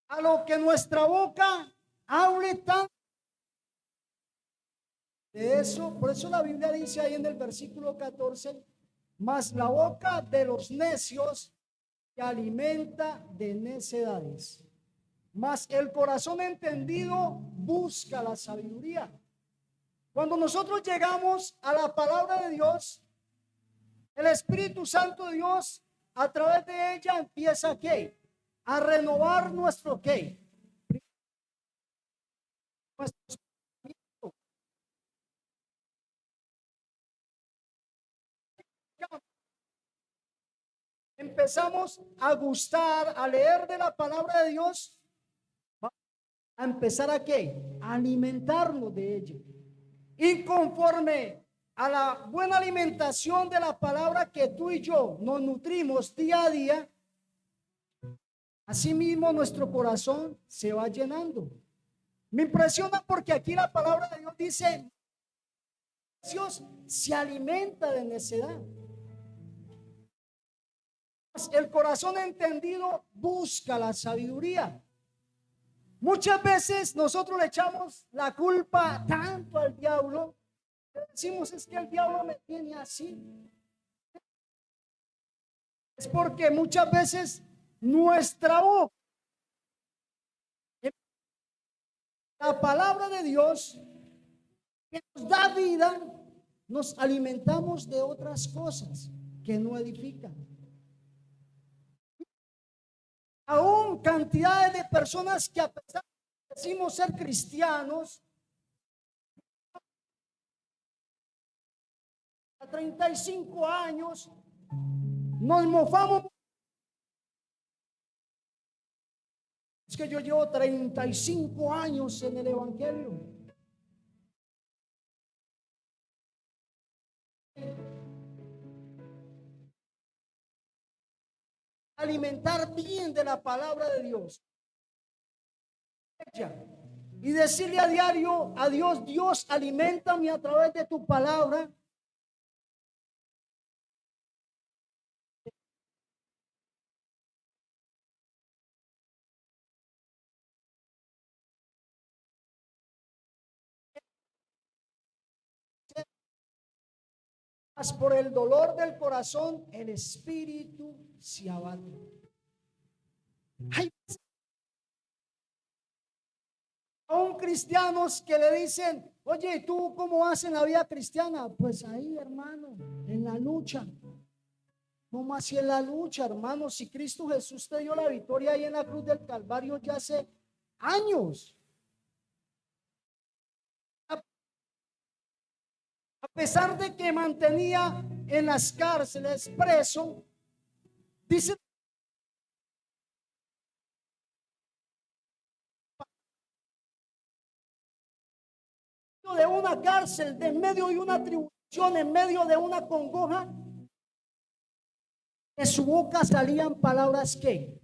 a lo que nuestra boca hable tanto de eso. Por eso la Biblia dice ahí en el versículo 14, mas la boca de los necios se alimenta de necedades, mas el corazón entendido busca la sabiduría. Cuando nosotros llegamos a la palabra de Dios, el Espíritu Santo de Dios a través de ella empieza ¿qué? A renovar nuestro ¿qué? Nuestro pensamiento. Empezamos a gustar, a leer de la palabra de Dios, a empezar a ¿qué? A alimentarnos de ella. Y conforme a la buena alimentación de la palabra que tú y yo nos nutrimos día a día, asimismo nuestro corazón se va llenando. Me impresiona porque aquí la palabra de Dios dice, Dios se alimenta de necedad. El corazón entendido busca la sabiduría. Muchas veces nosotros le echamos la culpa tanto al diablo, que decimos es que el diablo me tiene así. Es porque muchas veces nuestra boca, la palabra de Dios que nos da vida, nos alimentamos de otras cosas que no edifican. Aún cantidades de personas que a pesar de que decimos ser cristianos, a 35 años, nos mofamos. Es que yo llevo 35 años en el Evangelio. Alimentar bien de la palabra de Dios. Y decirle a diario a Dios, Dios, aliméntame a través de tu palabra. Por el dolor del corazón, el espíritu se abate. Hay aún cristianos que le dicen, oye, ¿tú cómo vas en la vida cristiana? Pues ahí, hermano, en la lucha. ¿Cómo así en la lucha, hermano? Si Cristo Jesús te dio la victoria ahí en la cruz del Calvario ya hace años. A pesar de que mantenía en las cárceles preso, dice de una cárcel, de en medio de una tribulación, en medio de una congoja, de su boca salían palabras que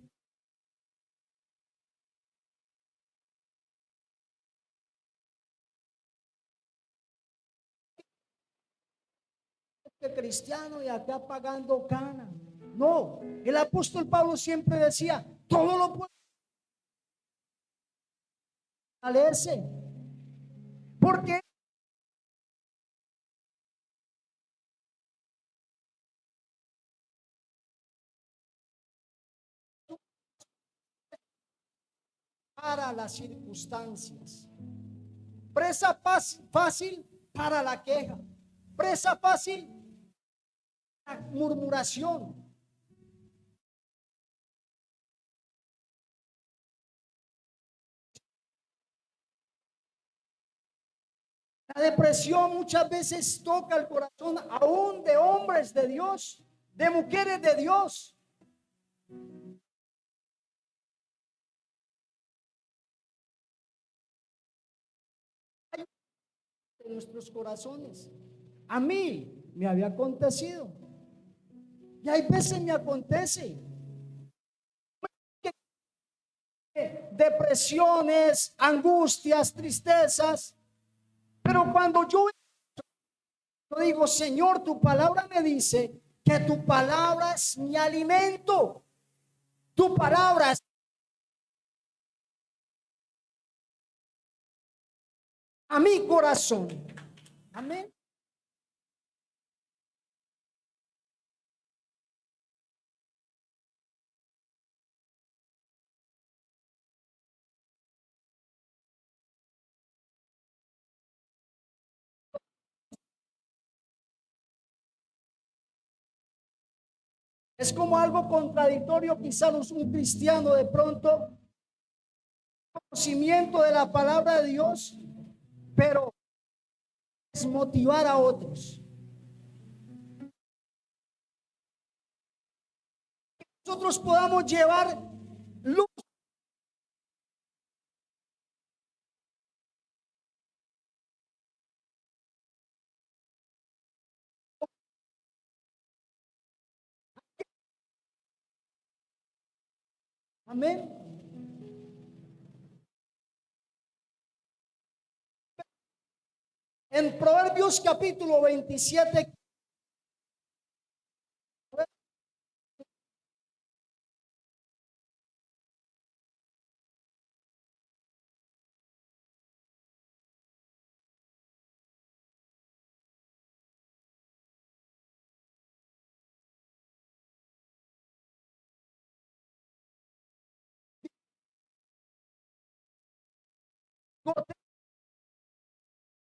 cristiano y acá pagando cana. No, el apóstol Pablo siempre decía, todo lo puede valerse, porque para las circunstancias, presa fácil para la queja, presa fácil para la murmuración. La depresión muchas veces toca el corazón aún de hombres de Dios, de mujeres de Dios. En nuestros corazones. A mí me había acontecido. Y hay veces me acontece. Depresiones, angustias, tristezas. Pero cuando yo digo, Señor, tu palabra me dice que tu palabra es mi alimento. Tu palabra es a mi corazón. Amén. Es como algo contradictorio, quizás un cristiano de pronto, conocimiento de la palabra de Dios, pero es motivar a otros. Nosotros podamos llevar luz. Amén. En Proverbios capítulo 27,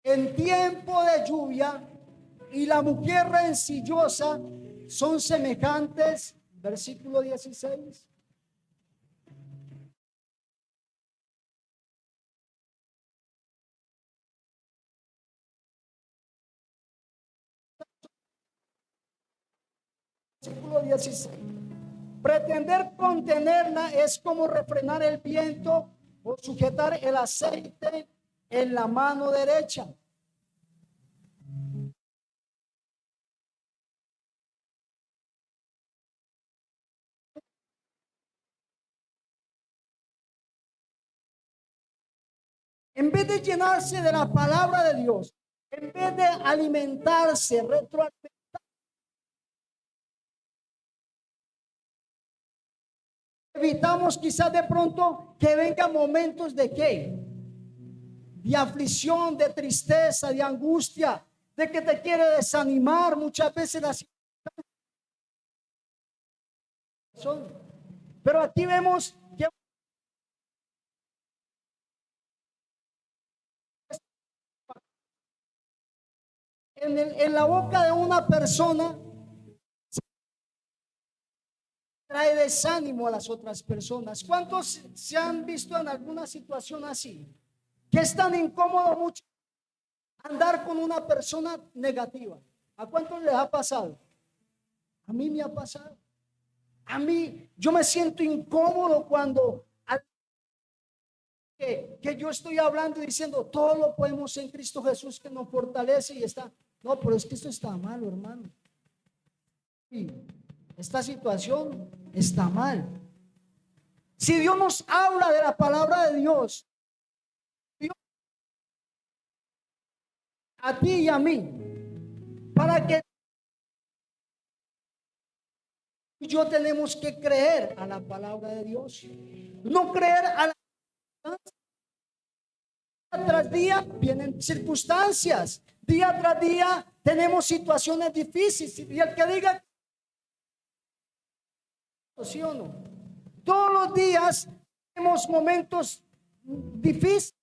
en tiempo de lluvia y la mujer rencillosa son semejantes, versículo 16. Versículo 16. Pretender contenerla es como refrenar el viento o sujetar el aceite en la mano derecha. En vez de llenarse de la palabra de Dios, en vez de alimentarse, retroalimentarse, evitamos quizás de pronto que vengan momentos de qué, de aflicción, de tristeza, de angustia, de que te quiere desanimar. Muchas veces las son. Pero aquí vemos que en la boca de una persona trae desánimo a las otras personas. ¿Cuántos se han visto en alguna situación así? Que es tan incómodo mucho andar con una persona negativa. ¿A cuántos les ha pasado? A mí me ha pasado. A mí, yo me siento incómodo cuando que yo estoy hablando y diciendo todo lo podemos en Cristo Jesús que nos fortalece y está. No, pero es que esto está malo, hermano. Y esta situación está mal. Si Dios nos habla de la palabra de Dios, Dios a ti y a mí, para que yo tenemos que creer a la palabra de Dios, no creer a la día tras día vienen circunstancias, día tras día tenemos situaciones difíciles y el que diga sí o no, todos los días tenemos momentos difíciles.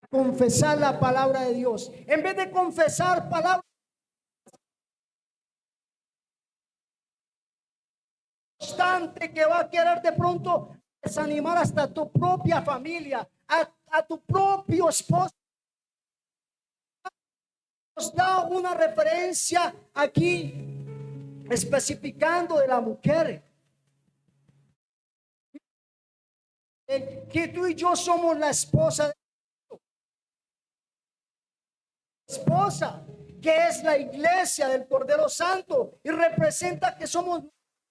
Confesar la palabra de Dios en vez de confesar palabra constante que va a querer de pronto desanimar hasta tu propia familia, a tu propio esposo. Nos da una referencia aquí especificando de la mujer, que tú y yo somos la esposa, que es la iglesia del Cordero Santo y representa que somos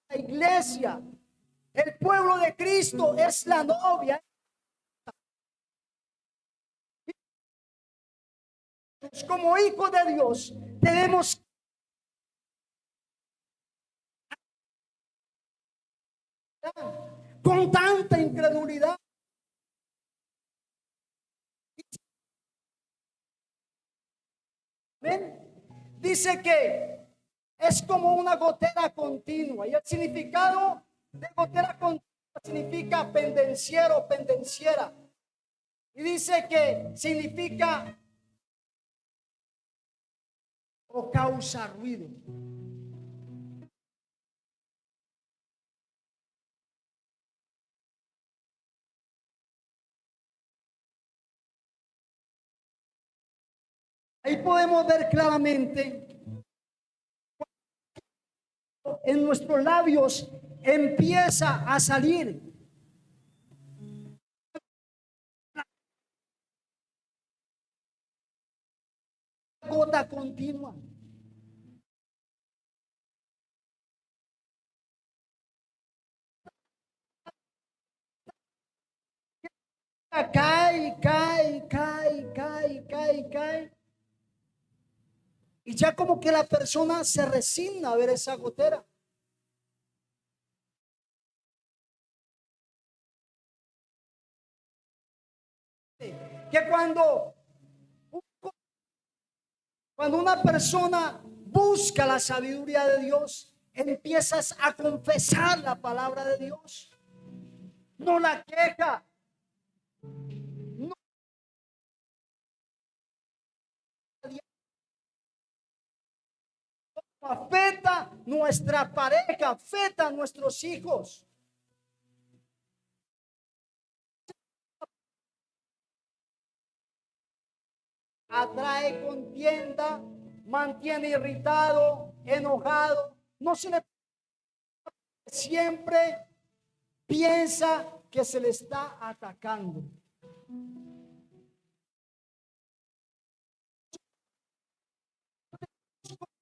la iglesia. El pueblo de Cristo es la novia. Como hijos de Dios tenemos con tanta incredulidad. ¿Ven? Dice que es como una gotera continua. Y el significado de gotera continua significa pendenciero, pendenciera. Y dice que significa o causa ruido. Ahí podemos ver claramente en nuestros labios empieza a salir gota continua. Cae, cae, cae, cae, cae, cae. Y ya como que la persona se resigna a ver esa gotera. Que cuando una persona busca la sabiduría de Dios, empiezas a confesar la palabra de Dios. No la queja, no afecta nuestra pareja, afecta a nuestros hijos. Atrae contienda, mantiene irritado, enojado. No se le siempre piensa que se le está atacando.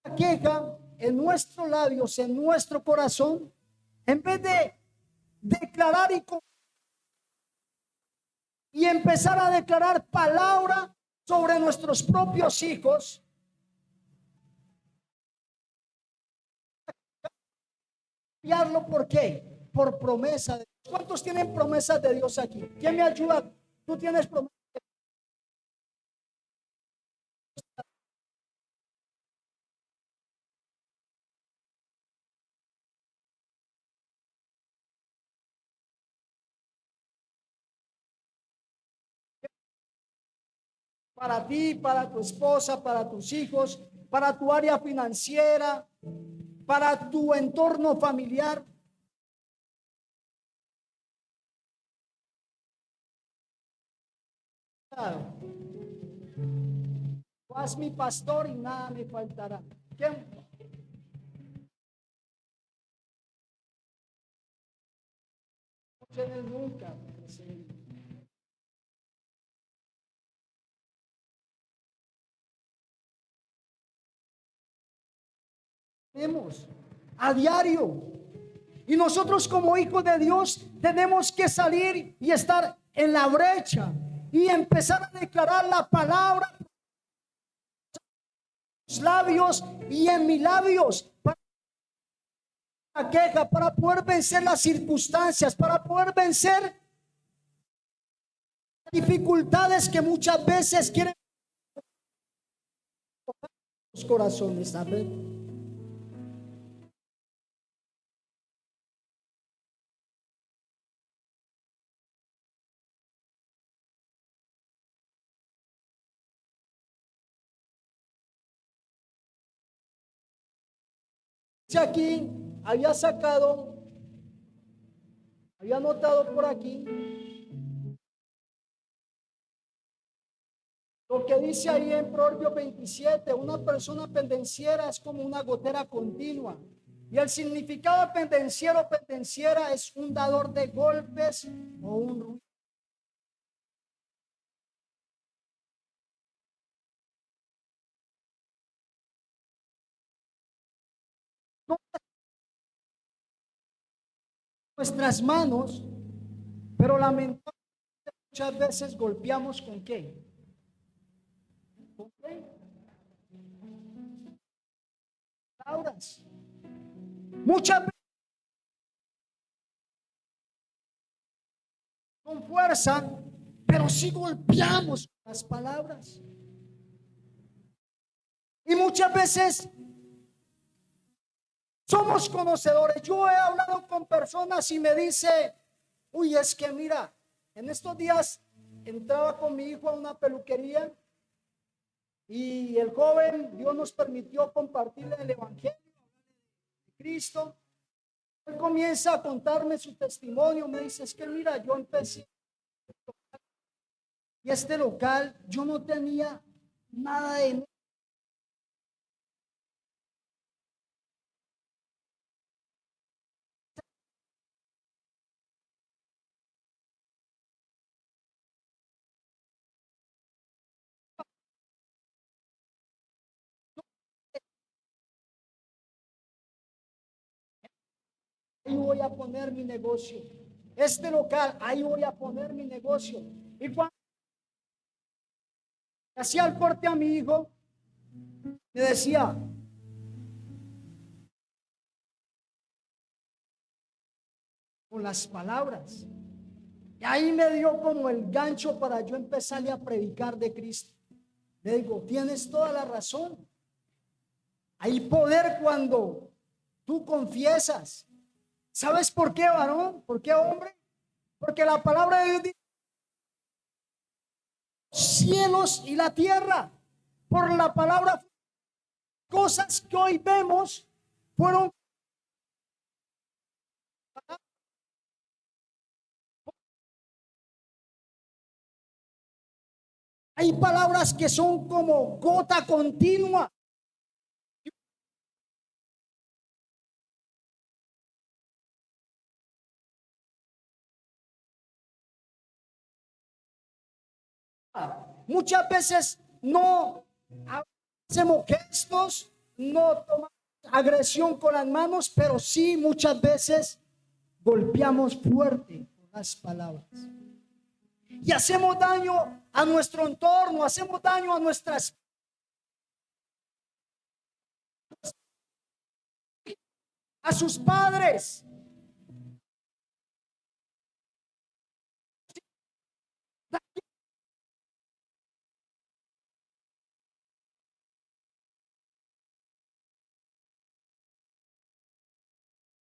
La queja en nuestros labios, en nuestro corazón, en vez de declarar y empezar a declarar palabra sobre nuestros propios hijos, cambiarlo. ¿Por qué? Por promesa de Dios. ¿Cuántos tienen promesas de Dios aquí? ¿Quién me ayuda? ¿Tú tienes promesas para ti, para tu esposa, para tus hijos, para tu área financiera, para tu entorno familiar? Claro. Tú haz mi pastor y nada me faltará. ¿Quién? No tienes nunca. Tenemos a diario. Y nosotros como hijos de Dios tenemos que salir y estar en la brecha y empezar a declarar la palabra en los labios y en mis labios para la queja, para poder vencer las circunstancias, para poder vencer dificultades que muchas veces quieren los corazones. Amén. Aquí había sacado, había anotado por aquí lo que dice ahí en Proverbio 27: una persona pendenciera es como una gotera continua. Y el significado de pendenciero o pendenciera es un dador de golpes o un ruido. No nuestras manos, pero lamentablemente muchas veces golpeamos con qué. ¿Con qué? Palabras. Muchas veces con fuerza, pero sí golpeamos las palabras. Y muchas veces somos conocedores. Yo he hablado con personas y me dice, uy, es que mira, en estos días entraba con mi hijo a una peluquería y el joven, Dios nos permitió compartirle el evangelio de Cristo. Él comienza a contarme su testimonio. Me dice, es que mira, yo empecé y este local yo no tenía nada de ahí voy a poner mi negocio. Este local, ahí voy a poner mi negocio. Y cuando hacía el corte a mi hijo, me decía, con las palabras. Y ahí me dio como el gancho para yo empezarle a predicar de Cristo. Le digo, tienes toda la razón. Hay poder cuando tú confiesas. ¿Sabes por qué, varón? ¿Por qué, hombre? Porque la palabra de Dios dice, cielos y la tierra, por la palabra, cosas que hoy vemos fueron. Hay palabras que son como gota continua. Muchas veces no hacemos gestos, no tomamos agresión con las manos, pero sí muchas veces golpeamos fuerte con las palabras. Y hacemos daño a nuestro entorno, hacemos daño a nuestras, a sus padres.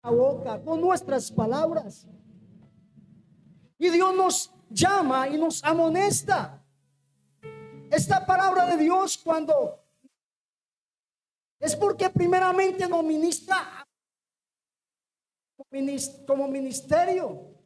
La boca con nuestras palabras. Y Dios nos llama y nos amonesta. Esta palabra de Dios cuando es porque primeramente nos ministra como ministerio.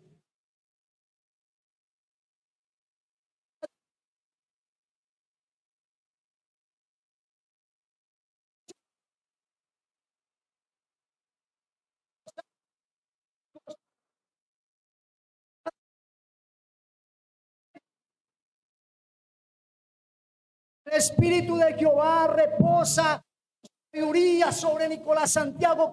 El Espíritu de Jehová reposa sabiduría sobre Nicolás Santiago.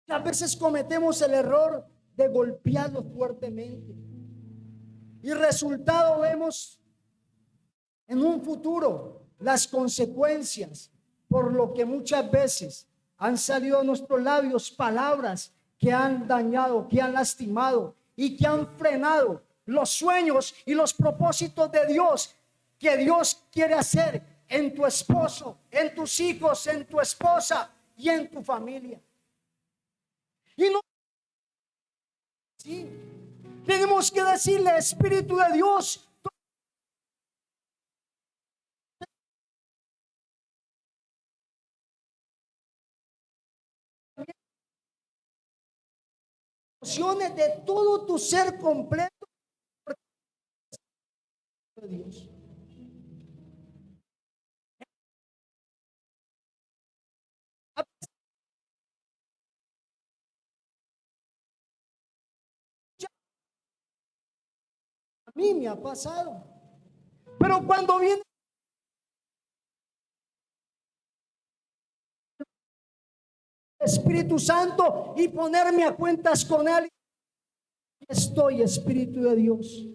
A veces cometemos el error de golpearlo fuertemente y resultado vemos en un futuro las consecuencias, por lo que muchas veces han salido a nuestros labios palabras que han dañado, que han lastimado y que han frenado los sueños y los propósitos de Dios que Dios quiere hacer en tu esposo, en tus hijos, en tu esposa y en tu familia. Y no, sí, tenemos que decirle, Espíritu de Dios, de todo tu ser completo de Dios. A mí me ha pasado, pero cuando viene el Espíritu Santo y ponerme a cuentas con Él, estoy, Espíritu de Dios,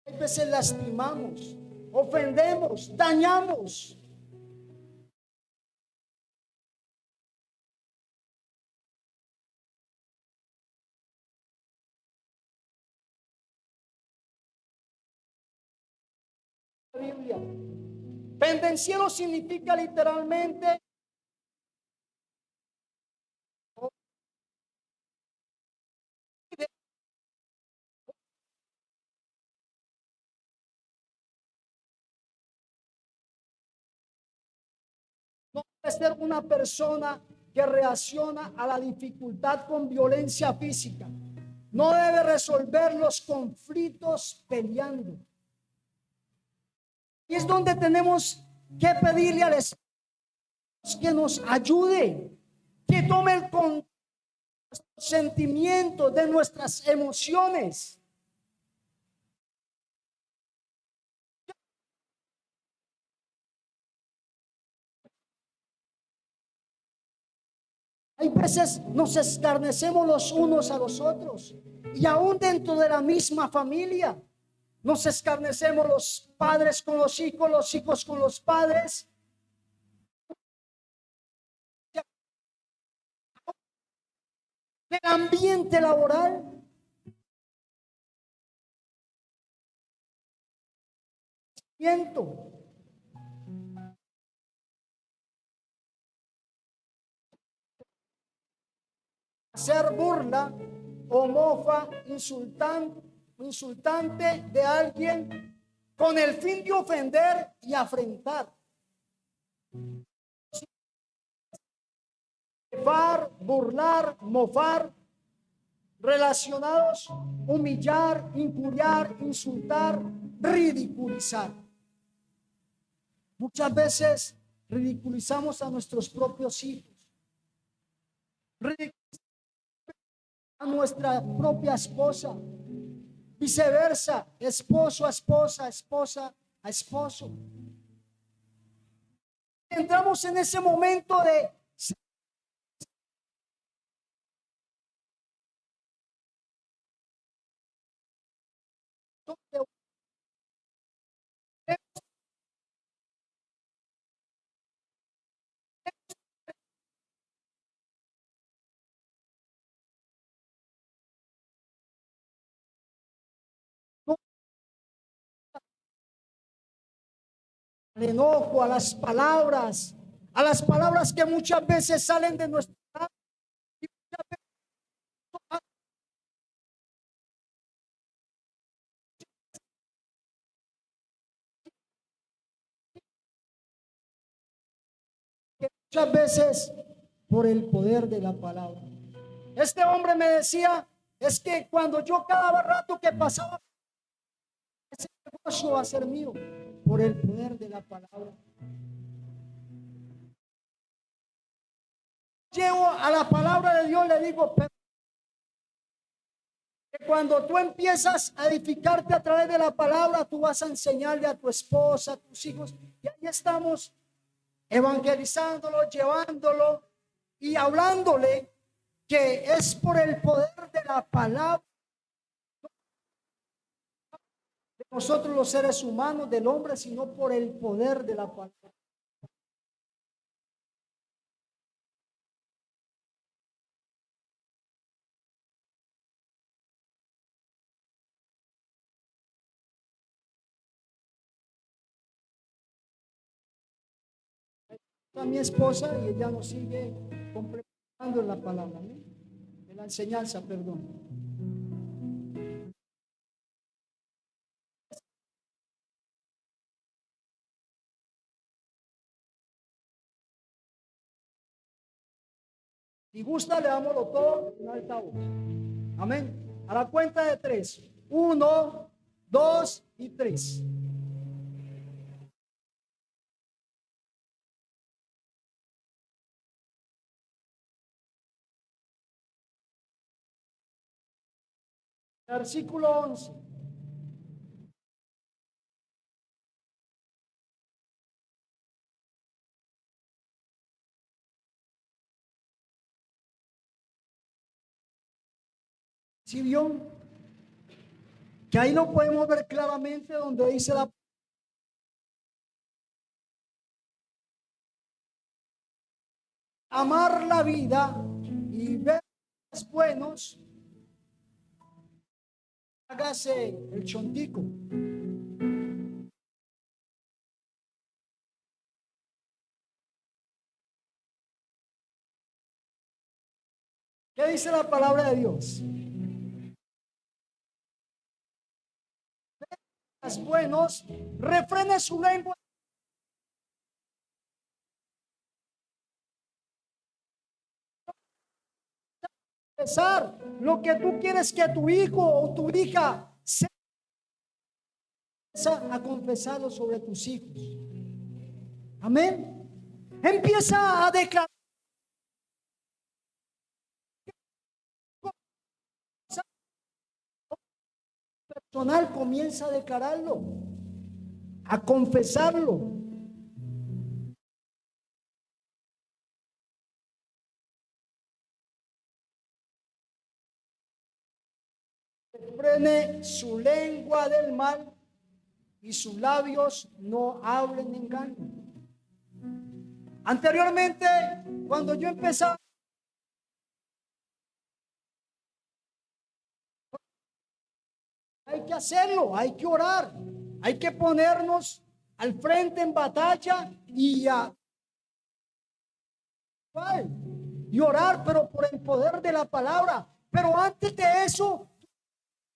A veces lastimamos, ofendemos, dañamos. La Biblia. Pendenciero significa literalmente no debe ser una persona que reacciona a la dificultad con violencia física. No debe resolver los conflictos peleando. Y es donde tenemos que pedirle al Espíritu que nos ayude, que tome el control de nuestros sentimientos, de nuestras emociones. Hay veces nos escarnecemos los unos a los otros y aún dentro de la misma familia nos escarnecemos los padres con los hijos con los padres. El ambiente laboral, hacer burla o mofa insultante de alguien con el fin de ofender y afrentar. Burlar, mofar, relacionados, humillar, injuriar, insultar, ridiculizar. Muchas veces ridiculizamos a nuestros propios hijos, a nuestra propia esposa, viceversa, esposo a esposa, esposa a esposo. Entramos en ese momento de al enojo, a las palabras que muchas veces salen de nuestra boca y muchas veces muchas veces por el poder de la palabra. Este hombre me decía, es que cuando yo cada rato que pasaba, ese negocio va a ser mío, por el poder de la palabra. Llego a la palabra de Dios, le digo, pero que cuando tú empiezas a edificarte a través de la palabra, tú vas a enseñarle a tu esposa, a tus hijos, y ahí estamos evangelizándolo, llevándolo y hablándole que es por el poder de la palabra de nosotros los seres humanos, del hombre, sino por el poder de la palabra. A mi esposa y ella nos sigue complementando en la palabra, ¿no? En la enseñanza, perdón. Si gusta, le dámoslo todo en alta voz. Amén. A la cuenta de tres. 1, 2 y 3. Versículo 11. ¿Sí vio? Que ahí lo podemos ver claramente donde dice la amar la vida y ver los buenos, hágase el chontico. ¿Qué dice la palabra de Dios? Los buenos, refrene su lengua. Empezar lo que tú quieres que tu hijo o tu hija se a confesarlo sobre tus hijos. Amén. Empieza a declarar. Personal, comienza a declararlo, a confesarlo. Frene su lengua del mal y sus labios no hablen engaño. Anteriormente, cuando yo empezaba, hay que hacerlo, hay que orar, hay que ponernos al frente en batalla y orar, pero por el poder de la palabra. Pero antes de eso,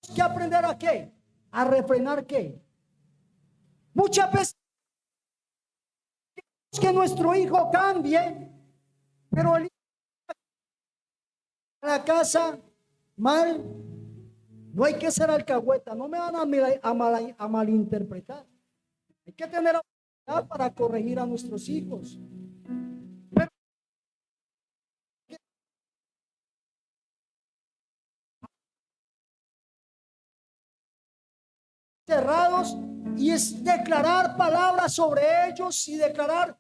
hay que aprender a qué, a refrenar qué. Muchas veces que nuestro hijo cambie, pero el hijo a la casa mal, no hay que ser alcahueta, no me van a malinterpretar. Hay que tener autoridad para corregir a nuestros hijos. Pero cerrados y es declarar palabras sobre ellos y declarar,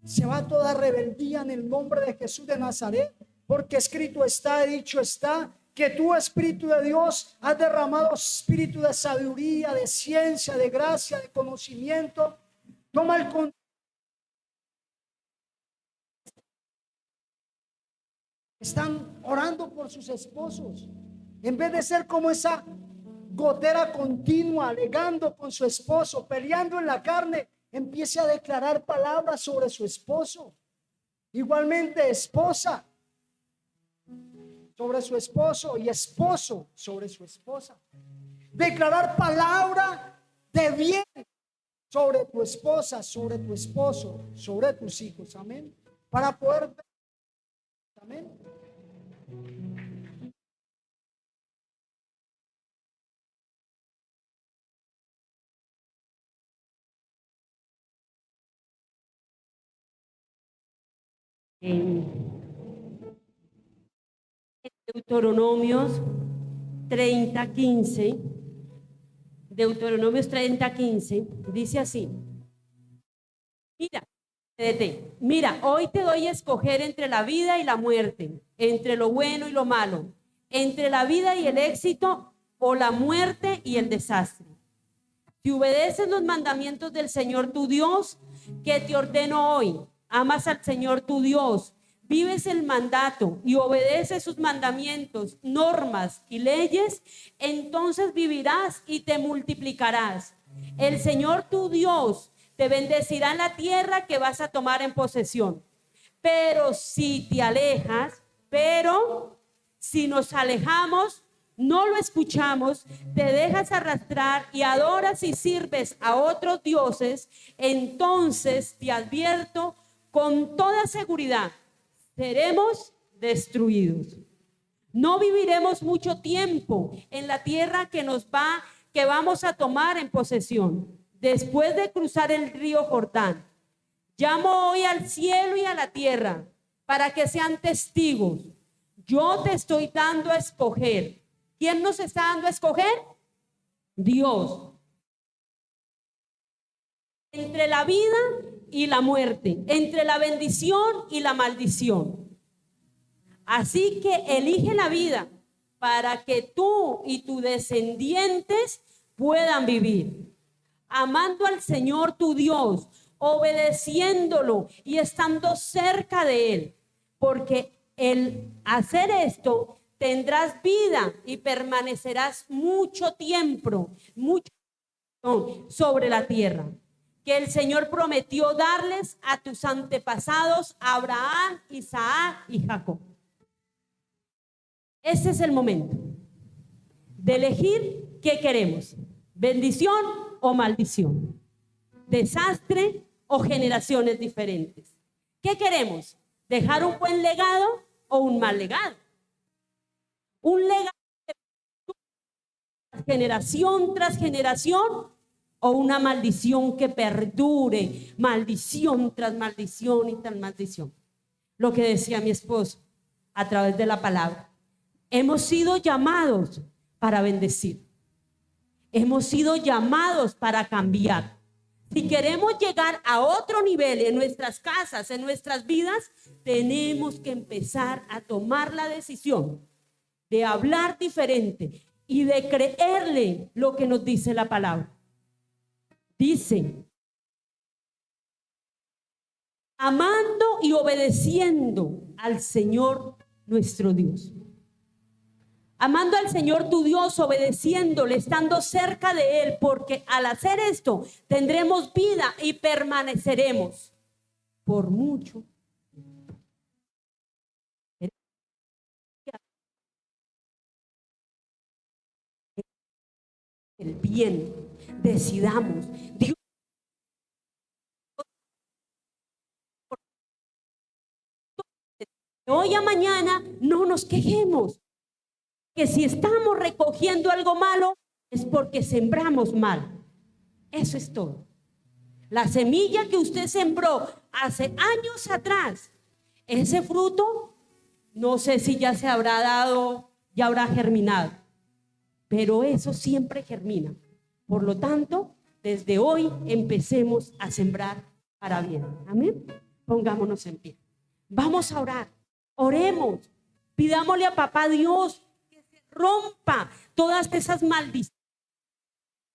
se va toda rebeldía en el nombre de Jesús de Nazaret, porque escrito está, dicho está, que tú, Espíritu de Dios, has derramado espíritu de sabiduría, de ciencia, de gracia, de conocimiento. Toma el control. Están orando por sus esposos, en vez de ser como esa gotera continua, alegando con su esposo, peleando en la carne, empiece a declarar palabras sobre su esposo. Igualmente, esposa sobre su esposo y esposo sobre su esposa. Declarar palabra de bien sobre tu esposa, sobre tu esposo, sobre tus hijos. Amén. Para poder. Amén. En Deuteronomios 30:15, Deuteronomios 30:15, dice así: mira, hoy te doy a escoger entre la vida y la muerte, entre lo bueno y lo malo, entre la vida y el éxito, o la muerte y el desastre. Si obedeces los mandamientos del Señor tu Dios, que te ordeno hoy, amas al Señor tu Dios, vives el mandato y obedeces sus mandamientos, normas y leyes, entonces vivirás y te multiplicarás. El Señor tu Dios te bendecirá en la tierra que vas a tomar en posesión. Pero si te alejas, si nos alejamos, no lo escuchamos, te dejas arrastrar y adoras y sirves a otros dioses, entonces te advierto con toda seguridad, seremos destruidos. No viviremos mucho tiempo en la tierra que vamos a tomar en posesión, después de cruzar el río Jordán. Llamo hoy al cielo y a la tierra para que sean testigos. Yo te estoy dando a escoger. ¿Quién nos está dando a escoger? Dios. Entre la vida y la muerte, entre la bendición y la maldición. Así que elige la vida para que tú y tus descendientes puedan vivir, amando al Señor tu Dios, obedeciéndolo y estando cerca de Él, porque el hacer esto tendrás vida y permanecerás mucho tiempo sobre la tierra que el Señor prometió darles a tus antepasados, Abraham, Isaac y Jacob. Este es el momento de elegir qué queremos: bendición o maldición, desastre o generaciones diferentes. ¿Qué queremos? ¿Dejar un buen legado o un mal legado? Un legado de generación tras generación, o una maldición que perdure, maldición tras maldición y tras maldición. Lo que decía mi esposo a través de la palabra. Hemos sido llamados para bendecir. Hemos sido llamados para cambiar. Si queremos llegar a otro nivel en nuestras casas, en nuestras vidas, tenemos que empezar a tomar la decisión de hablar diferente y de creerle lo que nos dice la palabra. Dice, amando y obedeciendo al Señor nuestro Dios. Amando al Señor tu Dios, obedeciéndole, estando cerca de Él, porque al hacer esto tendremos vida y permaneceremos por mucho. El bien, decidamos. Dios, de hoy a mañana no nos quejemos. Que si estamos recogiendo algo malo es porque sembramos mal. Eso es todo. La semilla que usted sembró hace años atrás, ese fruto, no sé si ya se habrá dado, ya habrá germinado, pero eso siempre germina. Por lo tanto, desde hoy empecemos a sembrar para bien. Amén. Pongámonos en pie. Vamos a orar. Oremos. Pidámosle a Papá Dios rompa todas esas maldiciones.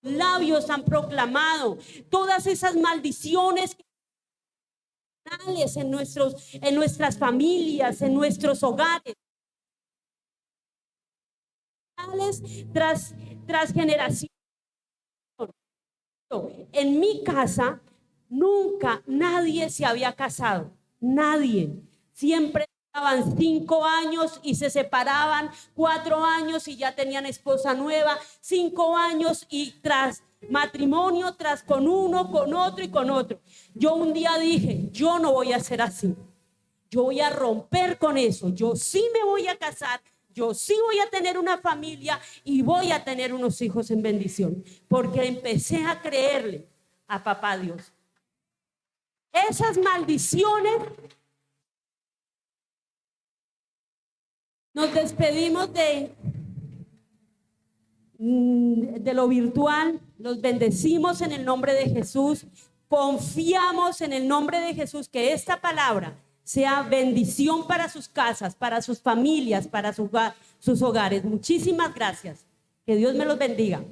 Los labios han proclamado todas esas maldiciones en nuestras familias, en nuestros hogares, tras generación. En mi casa nunca nadie se había casado, nadie. Siempre estaban 5 años y se separaban, 4 años y ya tenían esposa nueva, 5 años y tras matrimonio, tras con uno, con otro y con otro. Yo un día dije, yo no voy a ser así, yo voy a romper con eso, yo sí me voy a casar, yo sí voy a tener una familia y voy a tener unos hijos en bendición, porque empecé a creerle a Papá Dios. Esas maldiciones. Nos despedimos de lo virtual, los bendecimos en el nombre de Jesús, confiamos en el nombre de Jesús que esta palabra sea bendición para sus casas, para sus familias, para sus hogares. Muchísimas gracias. Que Dios me los bendiga.